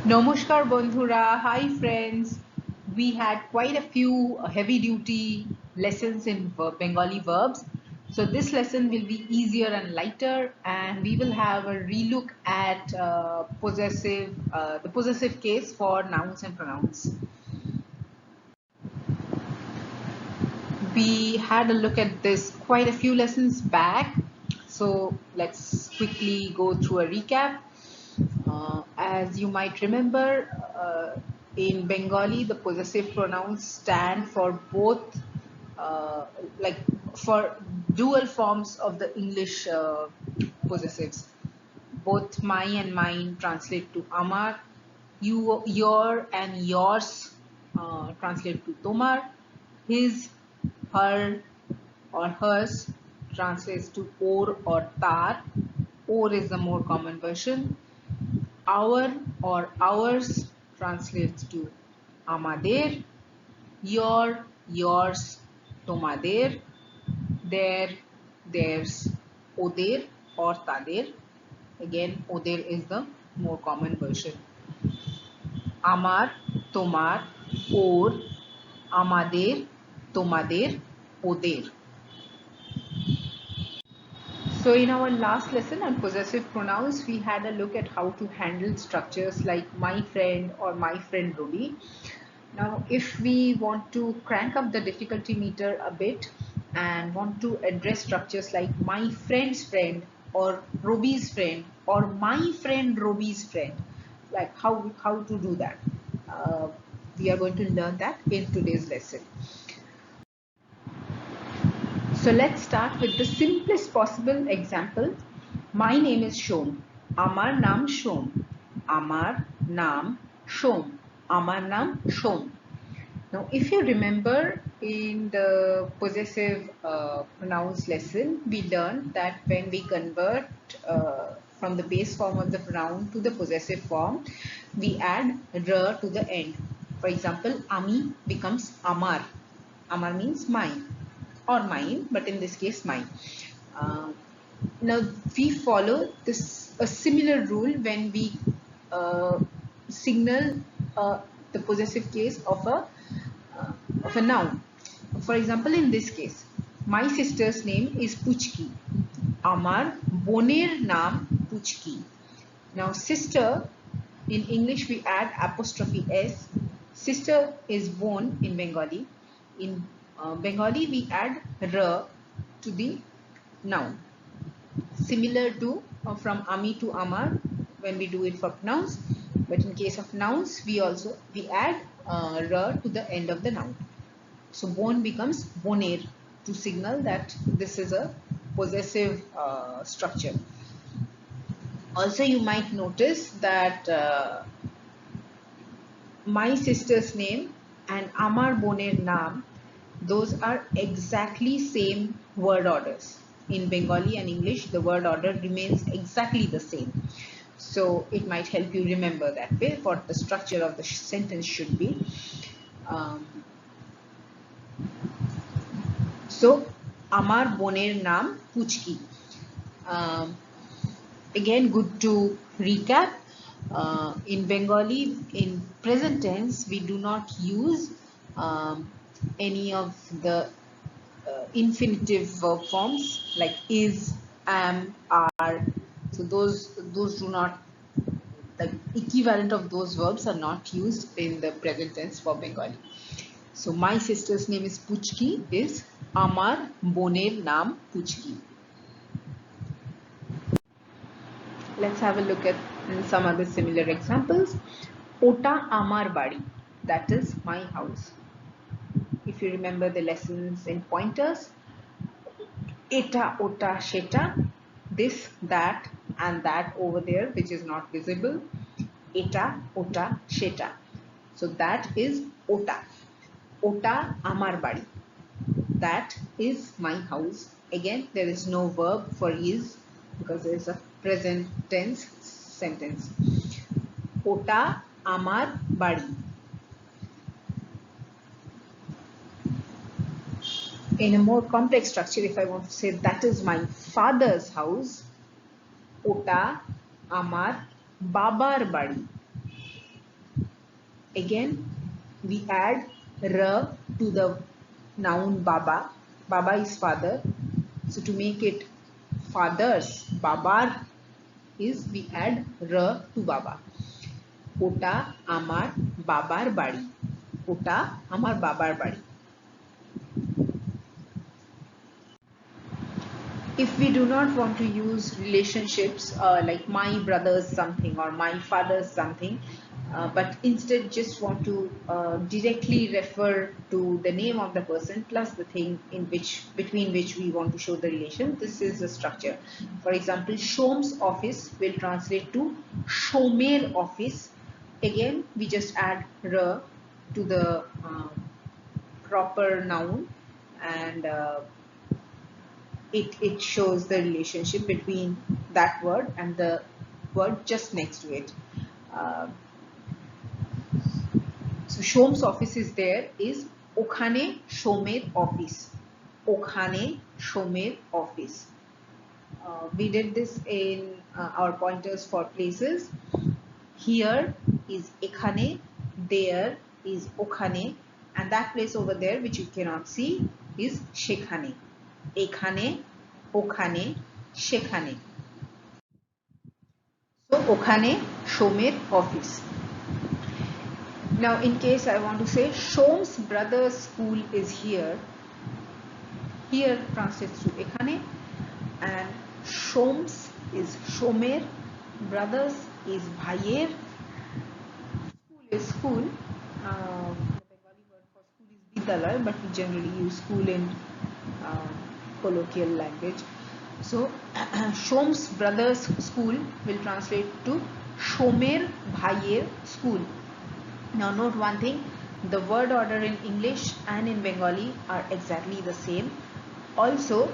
Namaskar Bandhura, hi friends. We had quite a few heavy duty lessons in Bengali verbs. So this lesson will be easier and lighter, and we will have a relook at the possessive case for nouns and pronouns. We had a look at this quite a few lessons back. So let's quickly go through a recap. As you might remember, in Bengali, the possessive pronouns stand for both, uh, like for dual forms of the English possessives. Both my and mine translate to Amar, your and yours translate to Tomar, his, her, or hers translates to or tar. Or is the more common version. Our or ours translates to amader, yours, tomader, their, theirs, ওদের or তাদের. Again, ওদের is the more common version. আমার, তোমার, ওর, আমাদের, তোমাদের, ওদের. So in our last lesson on possessive pronouns, we had a look at how to handle structures like my friend or my friend Ruby. Now, if we want to crank up the difficulty meter a bit and want to address structures like my friend's friend or Ruby's friend or my friend Ruby's friend, like how to do that, we are going to learn that in today's lesson. So let's start with the simplest possible example. My name is Shom. Amar naam Shom. Amar naam Shom. Amar naam Shom. Now, if you remember in the possessive pronouns lesson, we learned that when we convert from the base form of the pronoun to the possessive form, we add r to the end. For example, ami becomes amar. Amar means mine or mine, but in this case mine. Uh, Now we follow this a similar rule when we uh, signal the possessive case of a noun. For example, in this case, my sister's name is Puchki. Amar boner naam Puchki. Now, sister in English we add apostrophe s. Sister is bon in Bengali. In Bengali we add r to the noun. Similar to from ami to amar when we do it for pronouns, but in case of nouns we add r to the end of the noun. So bon becomes boner to signal that this is a possessive structure. Also, you might notice that my sister's name and Amar Boner Naam, those are exactly same word orders. In Bengali and English, the word order remains exactly the same. So it might help you remember that way what the structure of the sentence should be. Um, so, Amar Boner Naam Puchki. Um, Again, good to recap. In Bengali, in present tense, we do not use any of the infinitive verb forms like is, am, are. So those do not, the equivalent of those verbs are not used in the present tense for Bengali. So my sister's name is Puchki is Amar boner naam Puchki. Let's have a look at some other similar examples. Ota Amar Badi, that is my house. If you remember the lessons in pointers, Eta, Ota, Sheta, this, that, and that over there, which is not visible. Eta, Ota, Sheta. So that is Ota. Ota Amar Badi. That is my house. Again, there is no verb for is because there is a present tense sentence. Ota Amar Badi. In a more complex structure, if I want to say that is my father's house, Ota Amar Babar Badi. Again, we add ra to the noun baba. Baba is father, so to make it fathers, babar is, we add ra to baba. ওটা আমার বাবার বাড়ি, ওটা আমার বাবার বাড়ি. If we do not want to use relationships like my brother's something or my father's something, but instead just want to directly refer to the name of the person plus the thing in which, between which we want to show the relation, this is the structure. For example, Shom's office will translate to Shomer office. Again, we just add ra to the proper noun, and it shows the relationship between that word and the word just next to it. So Shom's office is there, is okhane Shomer office. Okhane Shomer office. We did this in our pointers for places. Here is ekhane, there is okhane, and that place over there which you cannot see is shekhane. Ekhane, okhane, shekhane. So okhane Shomer office. Now in case I want to say Shom's brother's school is here, here translates to ekhane, and Shom's is Shomer, brothers is bhaiyer, school is school. The Bengali word for school is bidyalayah, but we generally use school in colloquial language. So Shom's brother's school will translate to Shomer bhaiyer school. Now note one thing, the word order in English and in Bengali are exactly the same. Also,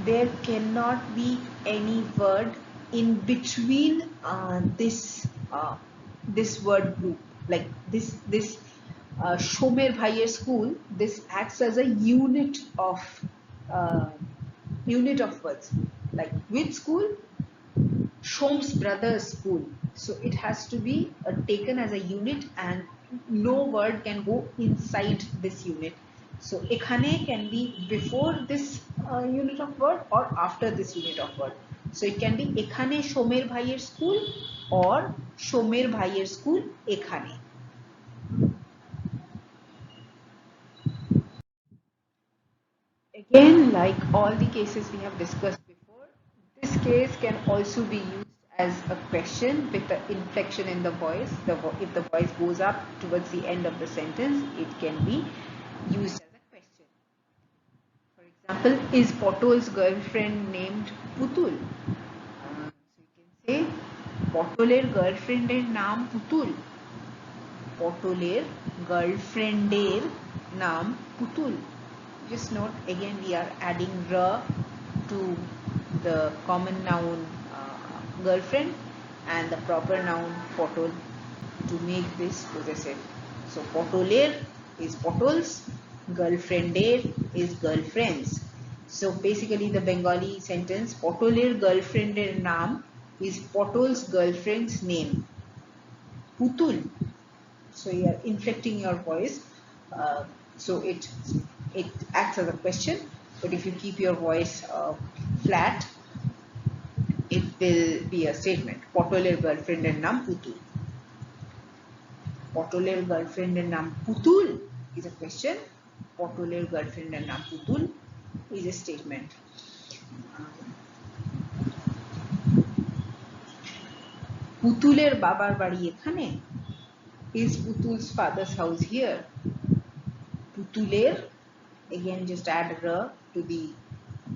there cannot be any word in between this word group, like this Shomer bhaiyer school. This acts as a unit of words, like which school? Shom's brother's school. So it has to be taken as a unit, and no word can go inside this unit. So ekhane can be before this unit of word or after this unit of word. So it can be ekhane Shomer bhaiyer school or Shomer bhaiyer school ekhane. Again, like all the cases we have discussed before, this case can also be used as a question with the inflection in the voice. If the voice goes up towards the end of the sentence, it can be used as a question. For example, is Potol's girlfriend named Putul? So you can say Potoler girlfriender naam Putul. Potoler girlfriender naam Putul. Just note, again we are adding ra to the common noun girlfriend and the proper noun potol to make this possessive. So potoler is potols, girlfriender is girlfriends. So basically the Bengali sentence potoler girlfriender naam is Potol's girlfriend's name, Putul. So you are inflecting your voice, so it acts as a question, but if you keep your voice flat, it will be a statement. Potoler girlfriend and naam Putul. Potoler girlfriend and naam Putul is a question. Potoler girlfriend and naam Putul is a statement. Putuler babar bari ekhane. Is Putul's father's house here? Putuler, again just add ra to the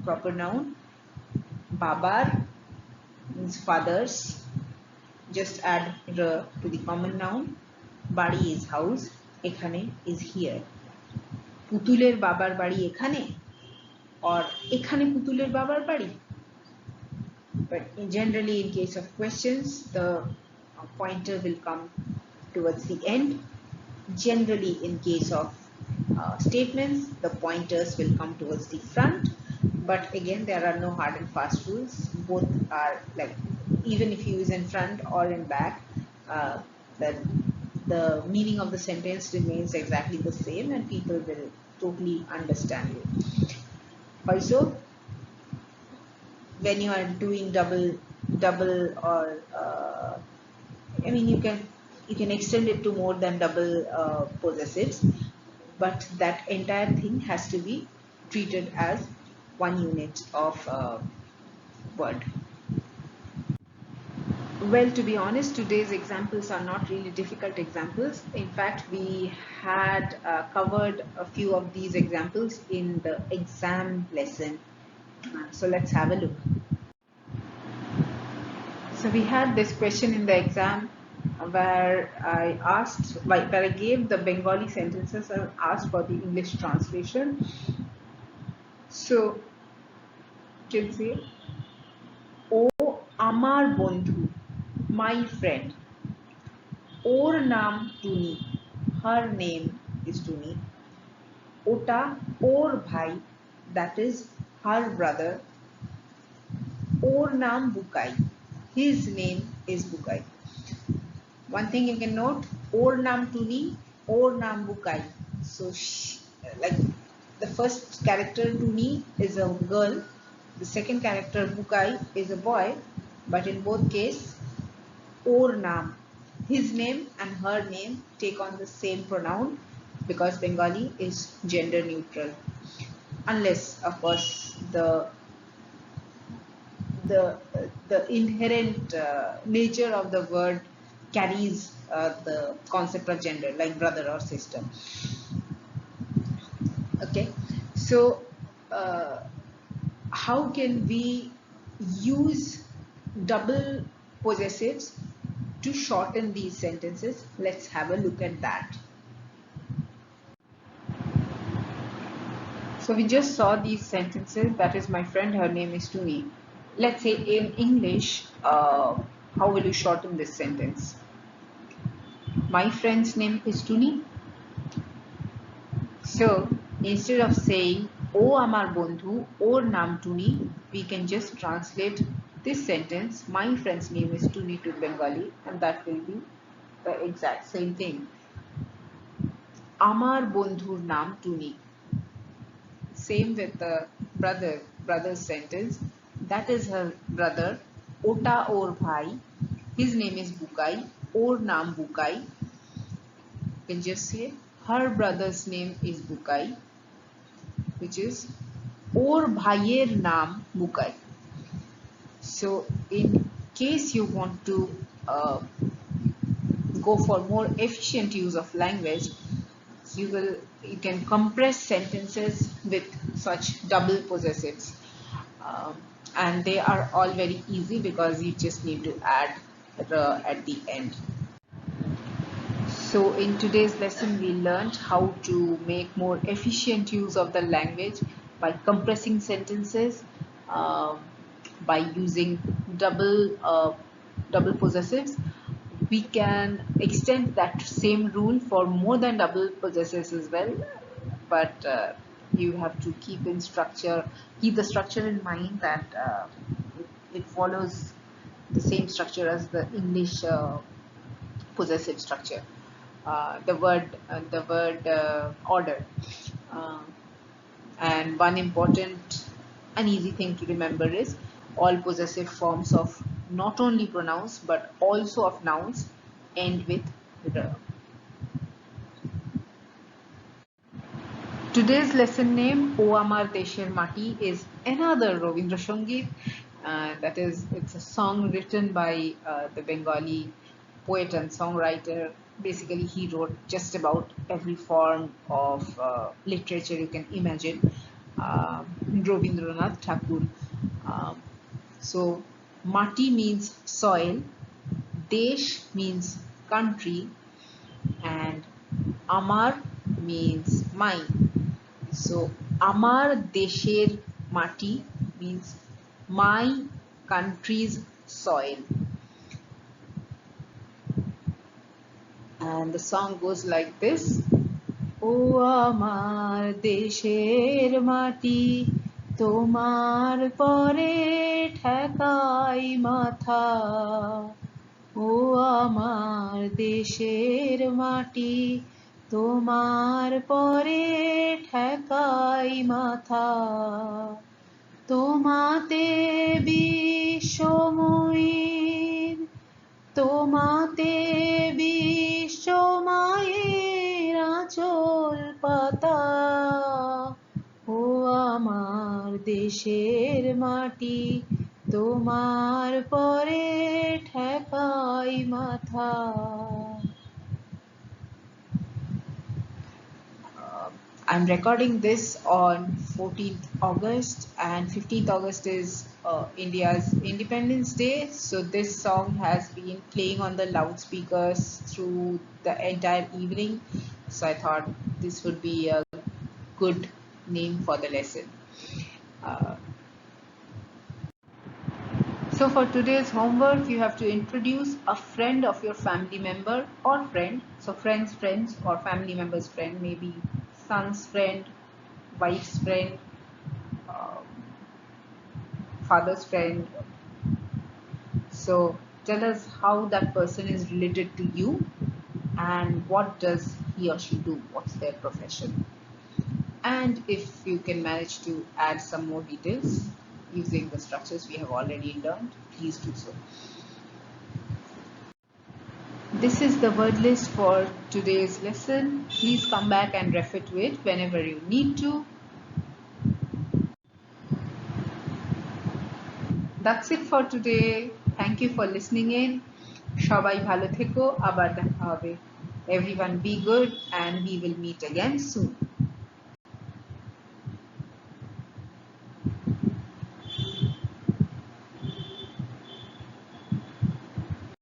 proper noun. Babar means fathers, just add ra to the common noun. Bari is house, ekhane is here. Putuler babar bari ekhane, or ekhane Putuler babar bari. But generally in case of questions, the pointer will come towards the end. Generally in case of statements, the pointers will come towards the front. But again, there are no hard and fast rules. Both are like, even if you use in front or in back, the the meaning of the sentence remains exactly the same and people will totally understand you. Also, when you are doing double or I mean you can extend it to more than double possessives, but that entire thing has to be treated as one unit of word. Well, to be honest, today's examples are not really difficult examples. In fact, we had covered a few of these examples in the exam lesson. So let's have a look. So we had this question in the exam where I gave the Bengali sentences and asked for the English translation. So you can say, O Amar Bondhu, my friend. Or naam Tuni, her name is Tuni. Ota or bhai, that is her brother. Or naam Bukai, his name is Bukai. One thing you can note, or naam Tuni, or naam Bukai. So like the first character Tuni is a girl, the second character Bukai is a boy, but in both cases, or naam, his name and her name take on the same pronoun because Bengali is gender neutral, unless of course the inherent nature of the word carries the concept of gender, like brother or sister. Okay, so how can we use double possessives to shorten these sentences? Let's have a look at that. So we just saw these sentences. That is, my friend, her name is Tuni. Let's say in English, how will you shorten this sentence? My friend's name is Tuni. So instead of saying O Amar Bondhu or Naam Tuni, we can just translate this sentence, my friend's name is Tuni, to Bengali, and that will be the exact same thing. Amar Bondhur Naam Tuni. Same with the brother's sentence. That is her brother, Ota or Bhai. His name is Bukai or Naam Bukai. You can just say her brother's name is Bukai, which is or Bhayer Naam Bukai. So in case you want to go for more efficient use of language, you can compress sentences with such double possessives, and they are all very easy because you just need to add at the end. So in today's lesson we learned how to make more efficient use of the language by compressing sentences, um, by using double possessives. We can extend that same rule for more than double possessives as well, but you have to keep the structure in mind, that it follows the same structure as the English possessive structure, the word order. Uh, and one important and easy thing to remember is all possessive forms of not only pronouns but also of nouns end with the. Today's lesson name, O Amar Desher Mati, is another Ravindra Sangeet. It's a song written by the Bengali poet and songwriter. Basically, he wrote just about every form of literature you can imagine. Rabindranath Tagore. Um, so, Mati means soil, Desh means country, and Amar means mine. So Amar Desher Mati means my country's soil. And the song goes like this. O Amar Desher Mati, Tomar Pore Thakai Matha. ও আমার দেশের মাটি তোমার পরে ঠেকাই মাথা তোমাতে বিশ্বময়ীর তোমাতে বিশ্বমায়ের আঁচল পাতা ও আমার দেশের মাটি তোমার পরে ঠেকাই মাথা I'm recording this on 14th August and 15th August is India's Independence Day. So this song has been playing on the loudspeakers through the entire evening. So I thought this would be a good name for the lesson. Uh, so for today's homework, you have to introduce a friend of your family member or friend. So friends or family member's friend, maybe son's friend, wife's friend, um, father's friend. So tell us how that person is related to you and what does he or she do, what's their profession. And if you can manage to add some more details using the structures we have already learned, please do so. This is the word list for today's lesson. Please come back and refer to it whenever you need to. That's it for today. Thank you for listening in. সবাই ভালো থেকো, আবার দেখা হবে. Everyone be good and we will meet again soon.